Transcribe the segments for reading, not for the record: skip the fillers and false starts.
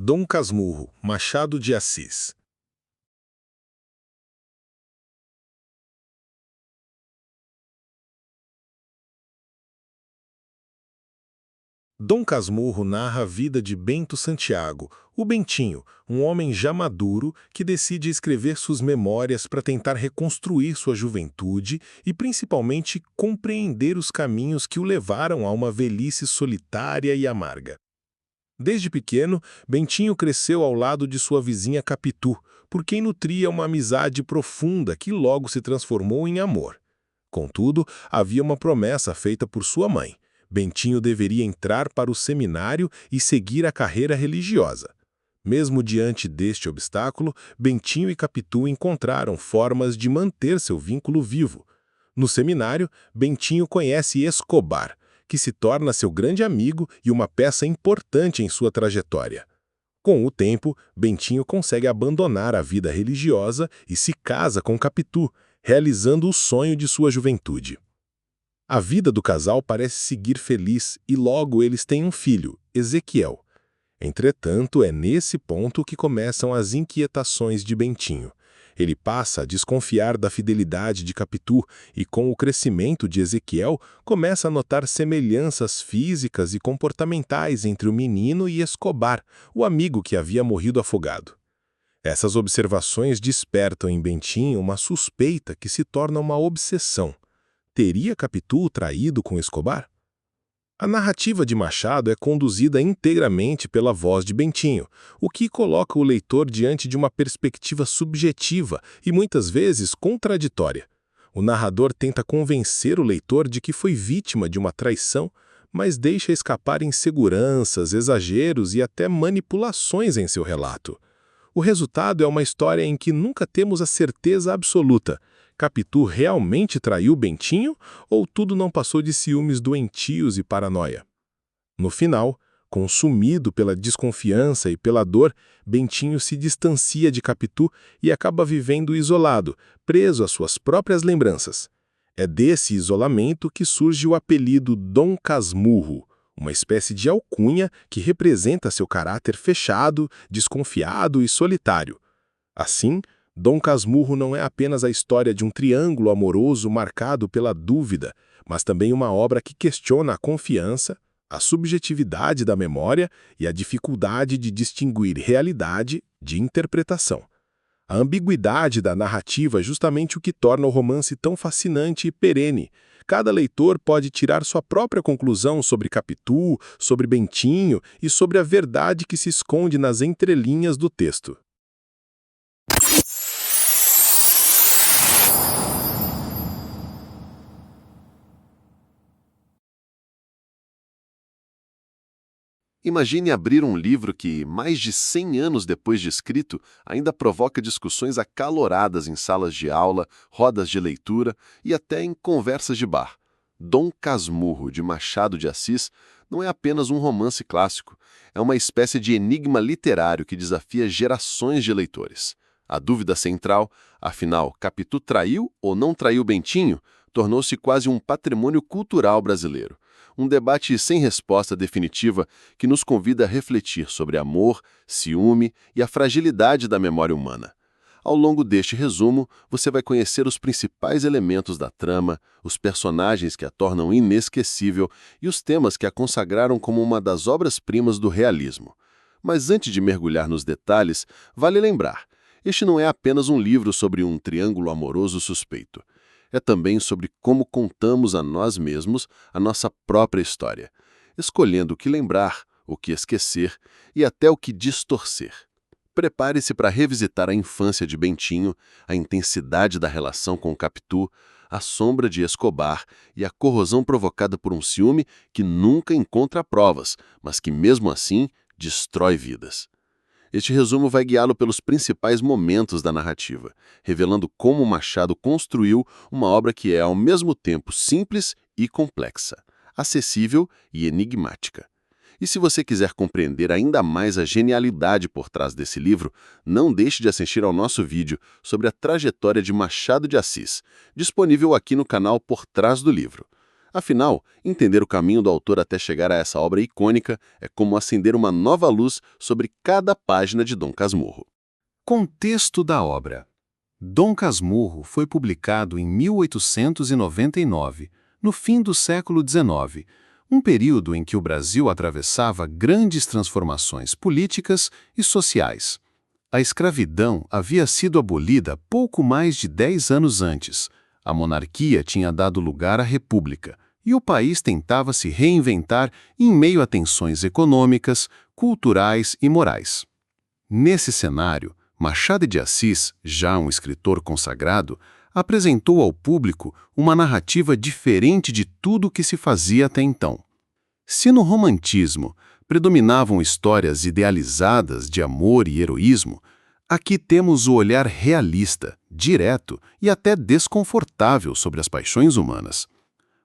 Dom Casmurro, Machado de Assis. Dom Casmurro narra a vida de Bento Santiago, o Bentinho, um homem já maduro que decide escrever suas memórias para tentar reconstruir sua juventude e principalmente compreender os caminhos que o levaram a uma velhice solitária e amarga. Desde pequeno, Bentinho cresceu ao lado de sua vizinha Capitu, por quem nutria uma amizade profunda que logo se transformou em amor. Contudo, havia uma promessa feita por sua mãe. Bentinho deveria entrar para o seminário e seguir a carreira religiosa. Mesmo diante deste obstáculo, Bentinho e Capitu encontraram formas de manter seu vínculo vivo. No seminário, Bentinho conhece Escobar, que se torna seu grande amigo e uma peça importante em sua trajetória. Com o tempo, Bentinho consegue abandonar a vida religiosa e se casa com Capitu, realizando o sonho de sua juventude. A vida do casal parece seguir feliz e logo eles têm um filho, Ezequiel. Entretanto, é nesse ponto que começam as inquietações de Bentinho. Ele passa a desconfiar da fidelidade de Capitu e, com o crescimento de Ezequiel, começa a notar semelhanças físicas e comportamentais entre o menino e Escobar, o amigo que havia morrido afogado. Essas observações despertam em Bentinho uma suspeita que se torna uma obsessão. Teria Capitu o traído com Escobar? A narrativa de Machado é conduzida integramente pela voz de Bentinho, o que coloca o leitor diante de uma perspectiva subjetiva e muitas vezes contraditória. O narrador tenta convencer o leitor de que foi vítima de uma traição, mas deixa escapar inseguranças, exageros e até manipulações em seu relato. O resultado é uma história em que nunca temos a certeza absoluta. Capitu realmente traiu Bentinho ou tudo não passou de ciúmes doentios e paranoia? No final, consumido pela desconfiança e pela dor, Bentinho se distancia de Capitu e acaba vivendo isolado, preso às suas próprias lembranças. É desse isolamento que surge o apelido Dom Casmurro, uma espécie de alcunha que representa seu caráter fechado, desconfiado e solitário. Assim, Dom Casmurro não é apenas a história de um triângulo amoroso marcado pela dúvida, mas também uma obra que questiona a confiança, a subjetividade da memória e a dificuldade de distinguir realidade de interpretação. A ambiguidade da narrativa é justamente o que torna o romance tão fascinante e perene. Cada leitor pode tirar sua própria conclusão sobre Capitu, sobre Bentinho e sobre a verdade que se esconde nas entrelinhas do texto. Imagine abrir um livro que, mais de 100 anos depois de escrito, ainda provoca discussões acaloradas em salas de aula, rodas de leitura e até em conversas de bar. Dom Casmurro, de Machado de Assis, não é apenas um romance clássico, é uma espécie de enigma literário que desafia gerações de leitores. A dúvida central, afinal, Capitu traiu ou não traiu Bentinho, tornou-se quase um patrimônio cultural brasileiro. Um debate sem resposta definitiva que nos convida a refletir sobre amor, ciúme e a fragilidade da memória humana. Ao longo deste resumo, você vai conhecer os principais elementos da trama, os personagens que a tornam inesquecível e os temas que a consagraram como uma das obras-primas do realismo. Mas antes de mergulhar nos detalhes, vale lembrar, este não é apenas um livro sobre um triângulo amoroso suspeito. É também sobre como contamos a nós mesmos a nossa própria história, escolhendo o que lembrar, o que esquecer e até o que distorcer. Prepare-se para revisitar a infância de Bentinho, a intensidade da relação com Capitu, a sombra de Escobar e a corrosão provocada por um ciúme que nunca encontra provas, mas que mesmo assim destrói vidas. Este resumo vai guiá-lo pelos principais momentos da narrativa, revelando como Machado construiu uma obra que é ao mesmo tempo simples e complexa, acessível e enigmática. E se você quiser compreender ainda mais a genialidade por trás desse livro, não deixe de assistir ao nosso vídeo sobre a trajetória de Machado de Assis, disponível aqui no canal Por Trás do Livro. Afinal, entender o caminho do autor até chegar a essa obra icônica é como acender uma nova luz sobre cada página de Dom Casmurro. Contexto da obra. Dom Casmurro foi publicado em 1899, no fim do século XIX, um período em que o Brasil atravessava grandes transformações políticas e sociais. A escravidão havia sido abolida pouco mais de 10 anos antes. A monarquia tinha dado lugar à república, e o país tentava se reinventar em meio a tensões econômicas, culturais e morais. Nesse cenário, Machado de Assis, já um escritor consagrado, apresentou ao público uma narrativa diferente de tudo o que se fazia até então. Se no romantismo predominavam histórias idealizadas de amor e heroísmo, aqui temos o olhar realista, direto e até desconfortável sobre as paixões humanas.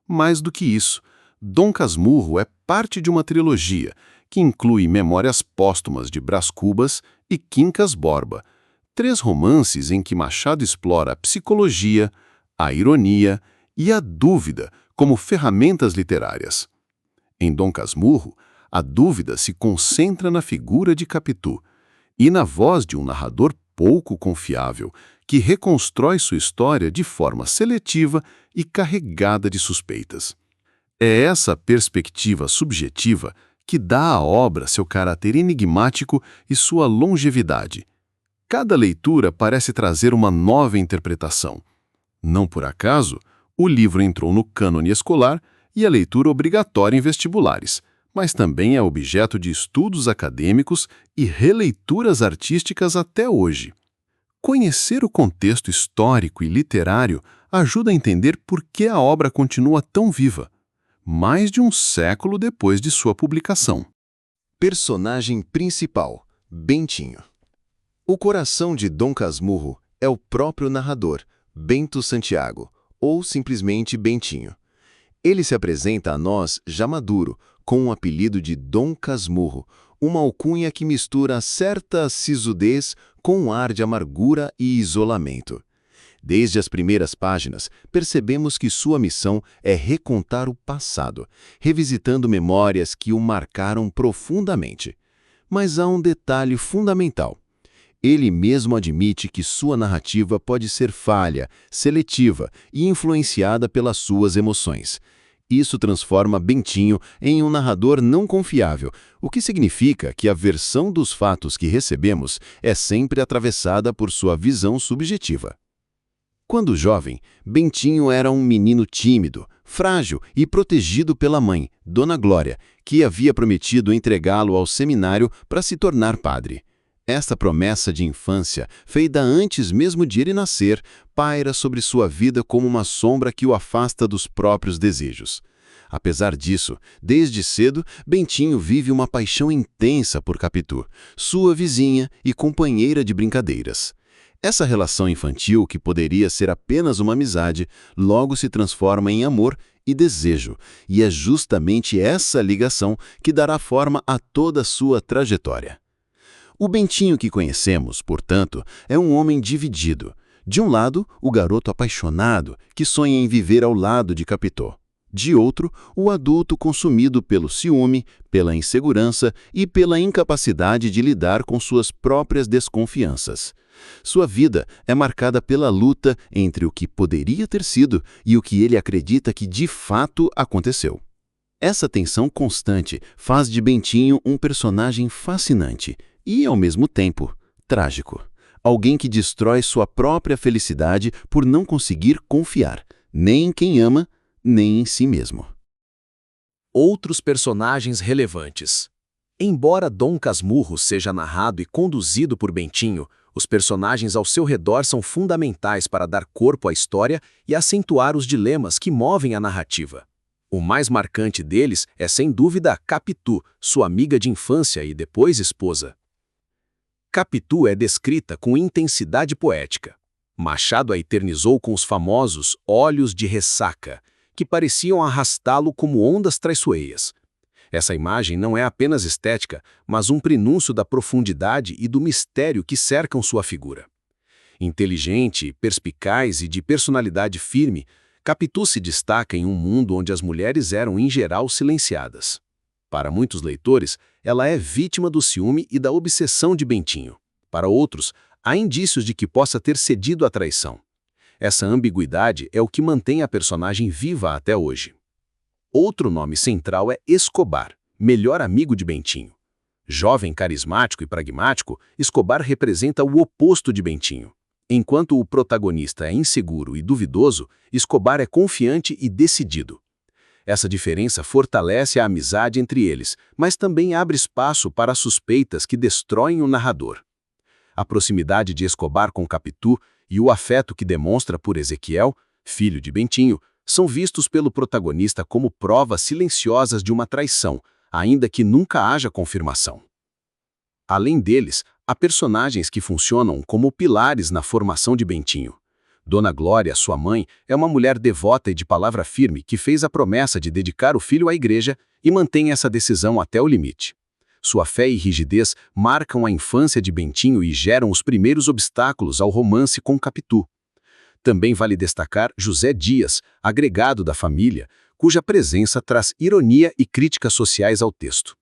Mais do que isso, Dom Casmurro é parte de uma trilogia que inclui Memórias Póstumas de Brás Cubas e Quincas Borba, 3 romances em que Machado explora a psicologia, a ironia e a dúvida como ferramentas literárias. Em Dom Casmurro, a dúvida se concentra na figura de Capitu e na voz de um narrador pouco confiável que reconstrói sua história de forma seletiva e carregada de suspeitas. É essa perspectiva subjetiva que dá à obra seu caráter enigmático e sua longevidade. Cada leitura parece trazer uma nova interpretação. Não por acaso, o livro entrou no cânone escolar e a leitura obrigatória em vestibulares, mas também é objeto de estudos acadêmicos e releituras artísticas até hoje. Conhecer o contexto histórico e literário ajuda a entender por que a obra continua tão viva, mais de um século depois de sua publicação. Personagem principal, Bentinho. O coração de Dom Casmurro é o próprio narrador, Bento Santiago, ou simplesmente Bentinho. Ele se apresenta a nós já maduro, com o apelido de Dom Casmurro, uma alcunha que mistura certa sisudez com um ar de amargura e isolamento. Desde as primeiras páginas, percebemos que sua missão é recontar o passado, revisitando memórias que o marcaram profundamente. Mas há um detalhe fundamental. Ele mesmo admite que sua narrativa pode ser falha, seletiva e influenciada pelas suas emoções. Isso transforma Bentinho em um narrador não confiável, o que significa que a versão dos fatos que recebemos é sempre atravessada por sua visão subjetiva. Quando jovem, Bentinho era um menino tímido, frágil e protegido pela mãe, Dona Glória, que havia prometido entregá-lo ao seminário para se tornar padre. Esta promessa de infância, feita antes mesmo de ele nascer, paira sobre sua vida como uma sombra que o afasta dos próprios desejos. Apesar disso, desde cedo, Bentinho vive uma paixão intensa por Capitu, sua vizinha e companheira de brincadeiras. Essa relação infantil, que poderia ser apenas uma amizade, logo se transforma em amor e desejo, e é justamente essa ligação que dará forma a toda a sua trajetória. O Bentinho que conhecemos, portanto, é um homem dividido. De um lado, o garoto apaixonado, que sonha em viver ao lado de Capitu. De outro, o adulto consumido pelo ciúme, pela insegurança e pela incapacidade de lidar com suas próprias desconfianças. Sua vida é marcada pela luta entre o que poderia ter sido e o que ele acredita que de fato aconteceu. Essa tensão constante faz de Bentinho um personagem fascinante e, ao mesmo tempo, trágico. Alguém que destrói sua própria felicidade por não conseguir confiar, nem em quem ama, nem em si mesmo. Outros personagens relevantes. Embora Dom Casmurro seja narrado e conduzido por Bentinho, os personagens ao seu redor são fundamentais para dar corpo à história e acentuar os dilemas que movem a narrativa. O mais marcante deles é, sem dúvida, Capitu, sua amiga de infância e depois esposa. Capitu é descrita com intensidade poética. Machado a eternizou com os famosos olhos de ressaca, que pareciam arrastá-lo como ondas traiçoeiras. Essa imagem não é apenas estética, mas um prenúncio da profundidade e do mistério que cercam sua figura. Inteligente, perspicaz e de personalidade firme, Capitu se destaca em um mundo onde as mulheres eram, em geral, silenciadas. Para muitos leitores, ela é vítima do ciúme e da obsessão de Bentinho. Para outros, há indícios de que possa ter cedido à traição. Essa ambiguidade é o que mantém a personagem viva até hoje. Outro nome central é Escobar, melhor amigo de Bentinho. Jovem, carismático e pragmático, Escobar representa o oposto de Bentinho. Enquanto o protagonista é inseguro e duvidoso, Escobar é confiante e decidido. Essa diferença fortalece a amizade entre eles, mas também abre espaço para suspeitas que destroem o narrador. A proximidade de Escobar com Capitu e o afeto que demonstra por Ezequiel, filho de Bentinho, são vistos pelo protagonista como provas silenciosas de uma traição, ainda que nunca haja confirmação. Além deles, há personagens que funcionam como pilares na formação de Bentinho. Dona Glória, sua mãe, é uma mulher devota e de palavra firme que fez a promessa de dedicar o filho à igreja e mantém essa decisão até o limite. Sua fé e rigidez marcam a infância de Bentinho e geram os primeiros obstáculos ao romance com Capitu. Também vale destacar José Dias, agregado da família, cuja presença traz ironia e críticas sociais ao texto.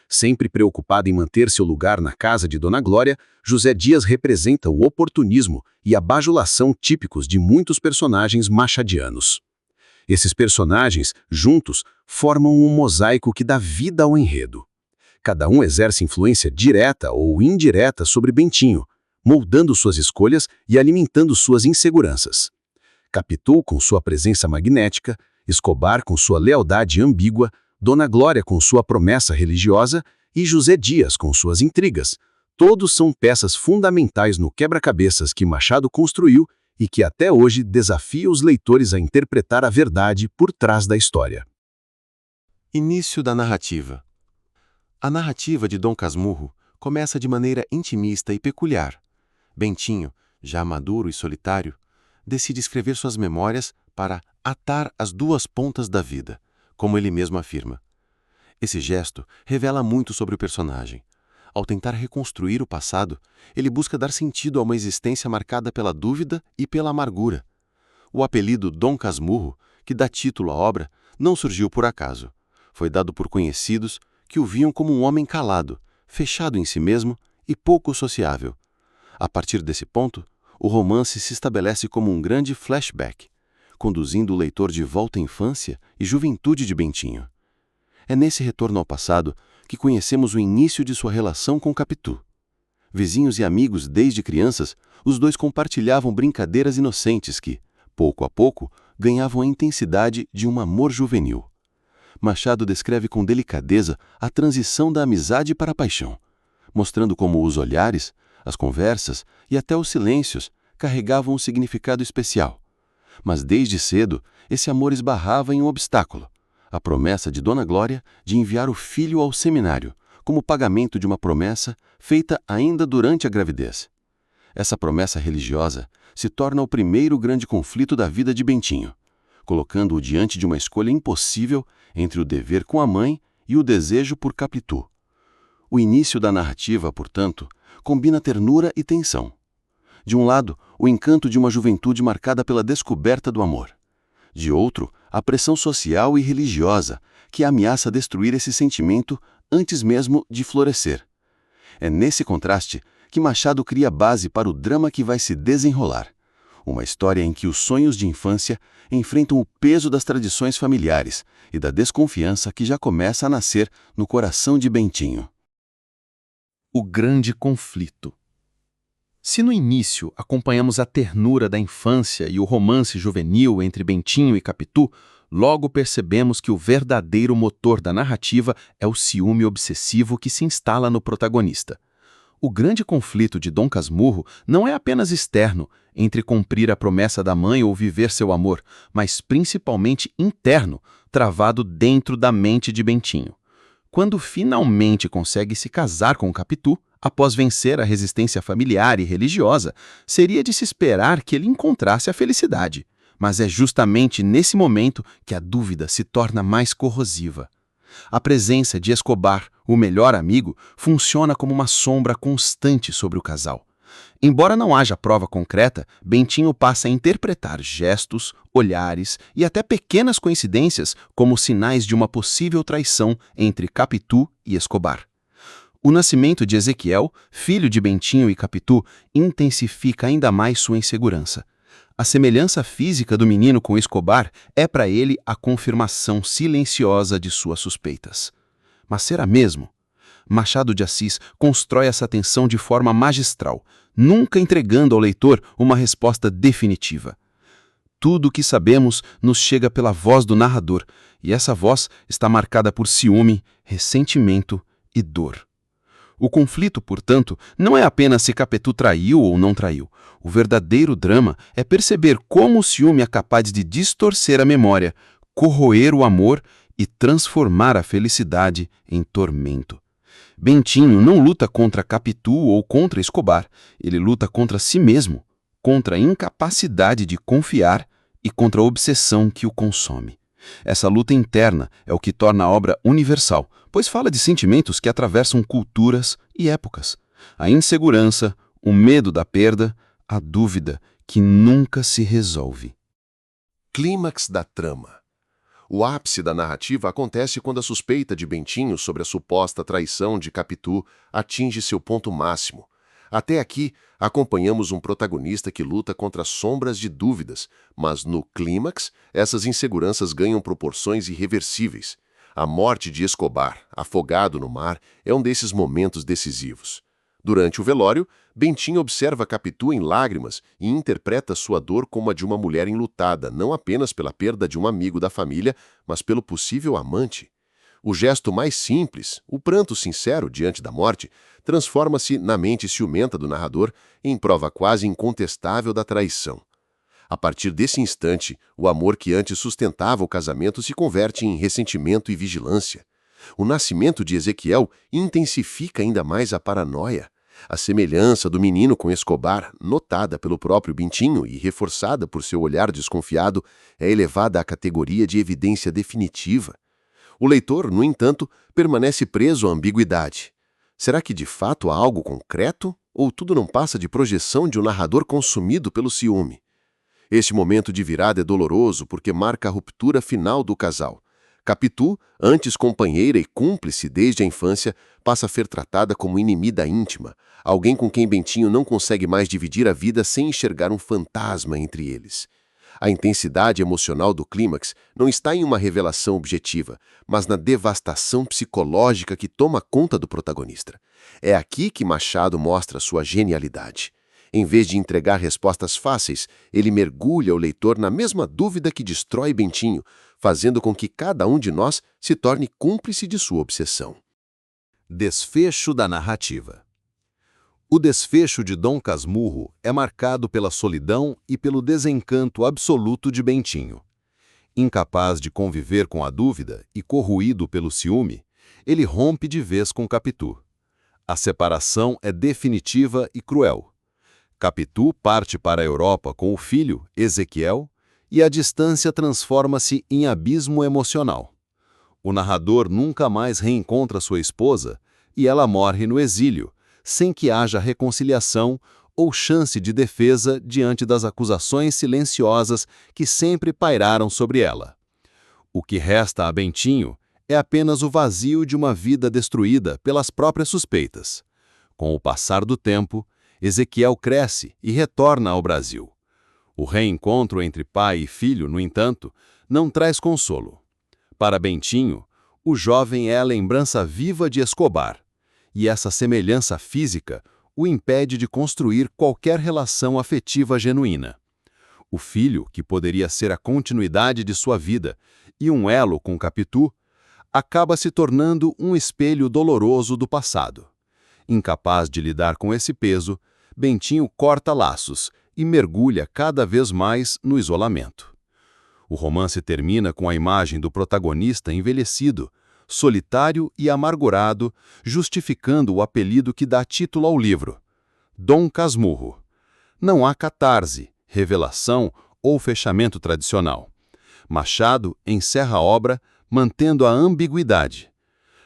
Sempre preocupado em manter seu lugar na casa de Dona Glória, José Dias representa o oportunismo e a bajulação típicos de muitos personagens machadianos. Esses personagens, juntos, formam um mosaico que dá vida ao enredo. Cada um exerce influência direta ou indireta sobre Bentinho, moldando suas escolhas e alimentando suas inseguranças. Capitu com sua presença magnética, Escobar com sua lealdade ambígua, Dona Glória com sua promessa religiosa e José Dias com suas intrigas. Todos são peças fundamentais no quebra-cabeças que Machado construiu e que até hoje desafia os leitores a interpretar a verdade por trás da história. Início da narrativa. A narrativa de Dom Casmurro começa de maneira intimista e peculiar. Bentinho, já maduro e solitário, decide escrever suas memórias para atar as duas pontas da vida, como ele mesmo afirma. Esse gesto revela muito sobre o personagem. Ao tentar reconstruir o passado, ele busca dar sentido a uma existência marcada pela dúvida e pela amargura. O apelido Dom Casmurro, que dá título à obra, não surgiu por acaso. Foi dado por conhecidos que o viam como um homem calado, fechado em si mesmo e pouco sociável. A partir desse ponto, o romance se estabelece como um grande flashback, conduzindo o leitor de volta à infância e juventude de Bentinho. É nesse retorno ao passado que conhecemos o início de sua relação com Capitu. Vizinhos e amigos desde crianças, os dois compartilhavam brincadeiras inocentes que, pouco a pouco, ganhavam a intensidade de um amor juvenil. Machado descreve com delicadeza a transição da amizade para a paixão, mostrando como os olhares, as conversas e até os silêncios carregavam um significado especial. Mas desde cedo, esse amor esbarrava em um obstáculo, a promessa de Dona Glória de enviar o filho ao seminário, como pagamento de uma promessa feita ainda durante a gravidez. Essa promessa religiosa se torna o primeiro grande conflito da vida de Bentinho, colocando-o diante de uma escolha impossível entre o dever com a mãe e o desejo por Capitu. O início da narrativa, portanto, combina ternura e tensão. De um lado, o encanto de uma juventude marcada pela descoberta do amor. De outro, a pressão social e religiosa, que ameaça destruir esse sentimento antes mesmo de florescer. É nesse contraste que Machado cria base para o drama que vai se desenrolar. Uma história em que os sonhos de infância enfrentam o peso das tradições familiares e da desconfiança que já começa a nascer no coração de Bentinho. O grande conflito. Se no início acompanhamos a ternura da infância e o romance juvenil entre Bentinho e Capitu, logo percebemos que o verdadeiro motor da narrativa é o ciúme obsessivo que se instala no protagonista. O grande conflito de Dom Casmurro não é apenas externo, entre cumprir a promessa da mãe ou viver seu amor, mas principalmente interno, travado dentro da mente de Bentinho. Quando finalmente consegue se casar com Capitu, após vencer a resistência familiar e religiosa, seria de se esperar que ele encontrasse a felicidade. Mas é justamente nesse momento que a dúvida se torna mais corrosiva. A presença de Escobar, o melhor amigo, funciona como uma sombra constante sobre o casal. Embora não haja prova concreta, Bentinho passa a interpretar gestos, olhares e até pequenas coincidências como sinais de uma possível traição entre Capitu e Escobar. O nascimento de Ezequiel, filho de Bentinho e Capitu, intensifica ainda mais sua insegurança. A semelhança física do menino com Escobar é para ele a confirmação silenciosa de suas suspeitas. Mas será mesmo? Machado de Assis constrói essa tensão de forma magistral, nunca entregando ao leitor uma resposta definitiva. Tudo o que sabemos nos chega pela voz do narrador, e essa voz está marcada por ciúme, ressentimento e dor. O conflito, portanto, não é apenas se Capitu traiu ou não traiu. O verdadeiro drama é perceber como o ciúme é capaz de distorcer a memória, corroer o amor e transformar a felicidade em tormento. Bentinho não luta contra Capitu ou contra Escobar, ele luta contra si mesmo, contra a incapacidade de confiar e contra a obsessão que o consome. Essa luta interna é o que torna a obra universal, pois fala de sentimentos que atravessam culturas e épocas. A insegurança, o medo da perda, a dúvida que nunca se resolve. Clímax da trama. O ápice da narrativa acontece quando a suspeita de Bentinho sobre a suposta traição de Capitu atinge seu ponto máximo. Até aqui, acompanhamos um protagonista que luta contra sombras de dúvidas, mas no clímax, essas inseguranças ganham proporções irreversíveis. A morte de Escobar, afogado no mar, é um desses momentos decisivos. Durante o velório, Bentinho observa Capitu em lágrimas e interpreta sua dor como a de uma mulher enlutada, não apenas pela perda de um amigo da família, mas pelo possível amante. O gesto mais simples, o pranto sincero diante da morte, transforma-se na mente ciumenta do narrador em prova quase incontestável da traição. A partir desse instante, o amor que antes sustentava o casamento se converte em ressentimento e vigilância. O nascimento de Ezequiel intensifica ainda mais a paranoia. A semelhança do menino com Escobar, notada pelo próprio Bentinho e reforçada por seu olhar desconfiado, é elevada à categoria de evidência definitiva. O leitor, no entanto, permanece preso à ambiguidade. Será que de fato há algo concreto, ou tudo não passa de projeção de um narrador consumido pelo ciúme? Este momento de virada é doloroso porque marca a ruptura final do casal. Capitu, antes companheira e cúmplice desde a infância, passa a ser tratada como inimiga íntima, alguém com quem Bentinho não consegue mais dividir a vida sem enxergar um fantasma entre eles. A intensidade emocional do clímax não está em uma revelação objetiva, mas na devastação psicológica que toma conta do protagonista. É aqui que Machado mostra sua genialidade. Em vez de entregar respostas fáceis, ele mergulha o leitor na mesma dúvida que destrói Bentinho, fazendo com que cada um de nós se torne cúmplice de sua obsessão. Desfecho da narrativa. O desfecho de Dom Casmurro é marcado pela solidão e pelo desencanto absoluto de Bentinho. Incapaz de conviver com a dúvida e corroído pelo ciúme, ele rompe de vez com Capitu. A separação é definitiva e cruel. Capitu parte para a Europa com o filho, Ezequiel, e a distância transforma-se em abismo emocional. O narrador nunca mais reencontra sua esposa e ela morre no exílio, sem que haja reconciliação ou chance de defesa diante das acusações silenciosas que sempre pairaram sobre ela. O que resta a Bentinho é apenas o vazio de uma vida destruída pelas próprias suspeitas. Com o passar do tempo, Ezequiel cresce e retorna ao Brasil. O reencontro entre pai e filho, no entanto, não traz consolo. Para Bentinho, o jovem é a lembrança viva de Escobar, e essa semelhança física o impede de construir qualquer relação afetiva genuína. O filho, que poderia ser a continuidade de sua vida e um elo com Capitu, acaba se tornando um espelho doloroso do passado. Incapaz de lidar com esse peso, Bentinho corta laços e mergulha cada vez mais no isolamento. O romance termina com a imagem do protagonista envelhecido, solitário e amargurado, justificando o apelido que dá título ao livro, Dom Casmurro. Não há catarse, revelação ou fechamento tradicional. Machado encerra a obra mantendo a ambiguidade.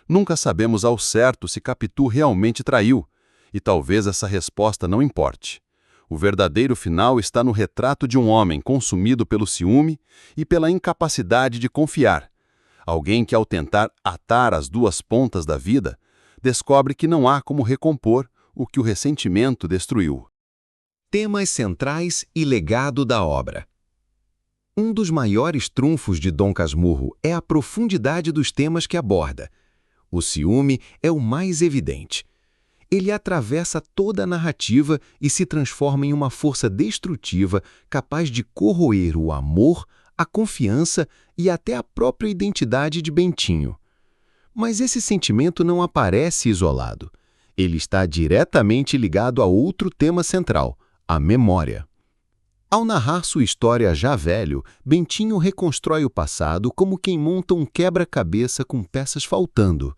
Nunca sabemos ao certo se Capitu realmente traiu, E talvez essa resposta não importe. O verdadeiro final está no retrato de um homem consumido pelo ciúme e pela incapacidade de confiar. Alguém que, ao tentar atar as duas pontas da vida, descobre que não há como recompor o que o ressentimento destruiu. Temas centrais e legado da obra. Um dos maiores trunfos de Dom Casmurro é a profundidade dos temas que aborda. O ciúme é o mais evidente. Ele atravessa toda a narrativa e se transforma em uma força destrutiva capaz de corroer o amor, a confiança e até a própria identidade de Bentinho. Mas esse sentimento não aparece isolado. Ele está diretamente ligado a outro tema central, a memória. Ao narrar sua história já velho, Bentinho reconstrói o passado como quem monta um quebra-cabeça com peças faltando.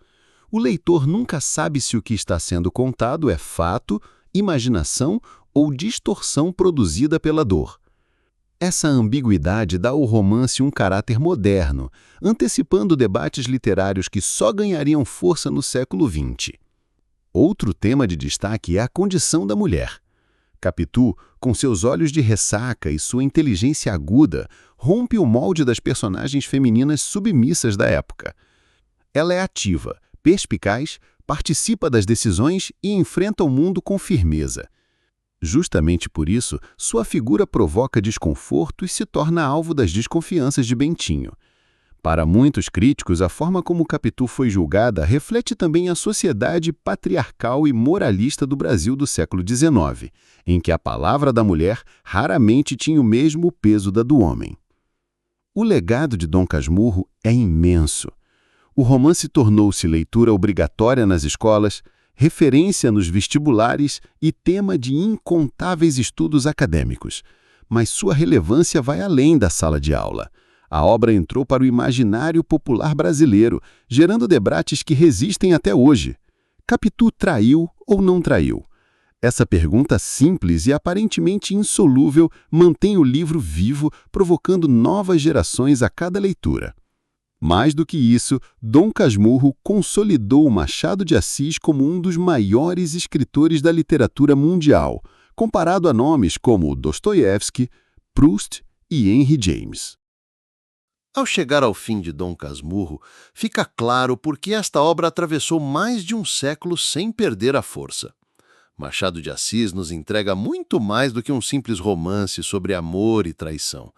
O leitor nunca sabe se o que está sendo contado é fato, imaginação ou distorção produzida pela dor. Essa ambiguidade dá ao romance um caráter moderno, antecipando debates literários que só ganhariam força no século XX. Outro tema de destaque é a condição da mulher. Capitu, com seus olhos de ressaca e sua inteligência aguda, rompe o molde das personagens femininas submissas da época. Ela é ativa, perspicaz, participa das decisões e enfrenta o mundo com firmeza. Justamente por isso, sua figura provoca desconforto e se torna alvo das desconfianças de Bentinho. Para muitos críticos, a forma como Capitu foi julgada reflete também a sociedade patriarcal e moralista do Brasil do século XIX, em que a palavra da mulher raramente tinha o mesmo peso da do homem. O legado de Dom Casmurro é imenso. O romance tornou-se leitura obrigatória nas escolas, referência nos vestibulares e tema de incontáveis estudos acadêmicos. Mas sua relevância vai além da sala de aula. A obra entrou para o imaginário popular brasileiro, gerando debates que resistem até hoje. Capitu traiu ou não traiu? Essa pergunta simples e aparentemente insolúvel mantém o livro vivo, provocando novas gerações a cada leitura. Mais do que isso, Dom Casmurro consolidou Machado de Assis como um dos maiores escritores da literatura mundial, comparado a nomes como Dostoiévski, Proust e Henry James. Ao chegar ao fim de Dom Casmurro, fica claro por que esta obra atravessou mais de um século sem perder a força. Machado de Assis nos entrega muito mais do que um simples romance sobre amor e traição.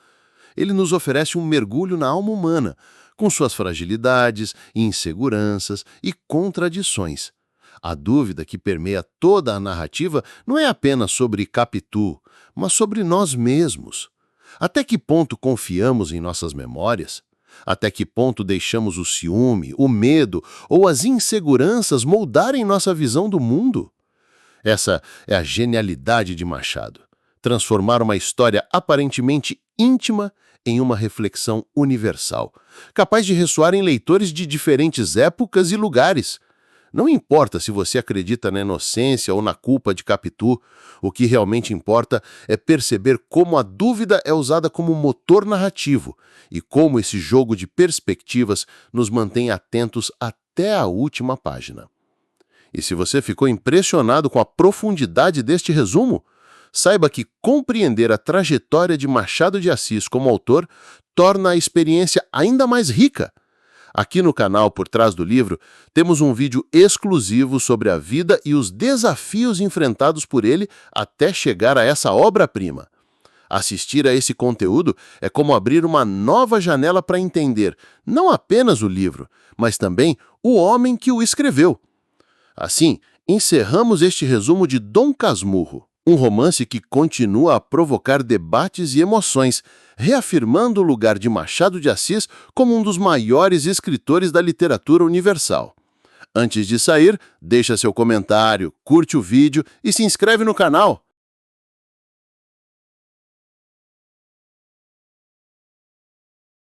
Ele nos oferece um mergulho na alma humana, com suas fragilidades, inseguranças e contradições. A dúvida que permeia toda a narrativa não é apenas sobre Capitu, mas sobre nós mesmos. Até que ponto confiamos em nossas memórias? Até que ponto deixamos o ciúme, o medo ou as inseguranças moldarem nossa visão do mundo? Essa é a genialidade de Machado. Transformar uma história aparentemente íntima em uma reflexão universal, capaz de ressoar em leitores de diferentes épocas e lugares. Não importa se você acredita na inocência ou na culpa de Capitu, o que realmente importa é perceber como a dúvida é usada como motor narrativo e como esse jogo de perspectivas nos mantém atentos até a última página. E se você ficou impressionado com a profundidade deste resumo, saiba que compreender a trajetória de Machado de Assis como autor torna a experiência ainda mais rica. Aqui no canal Por Trás do Livro, temos um vídeo exclusivo sobre a vida e os desafios enfrentados por ele até chegar a essa obra-prima. Assistir a esse conteúdo é como abrir uma nova janela para entender não apenas o livro, mas também o homem que o escreveu. Assim, encerramos este resumo de Dom Casmurro, um romance que continua a provocar debates e emoções, reafirmando o lugar de Machado de Assis como um dos maiores escritores da literatura universal. Antes de sair, deixa seu comentário, curte o vídeo e se inscreve no canal.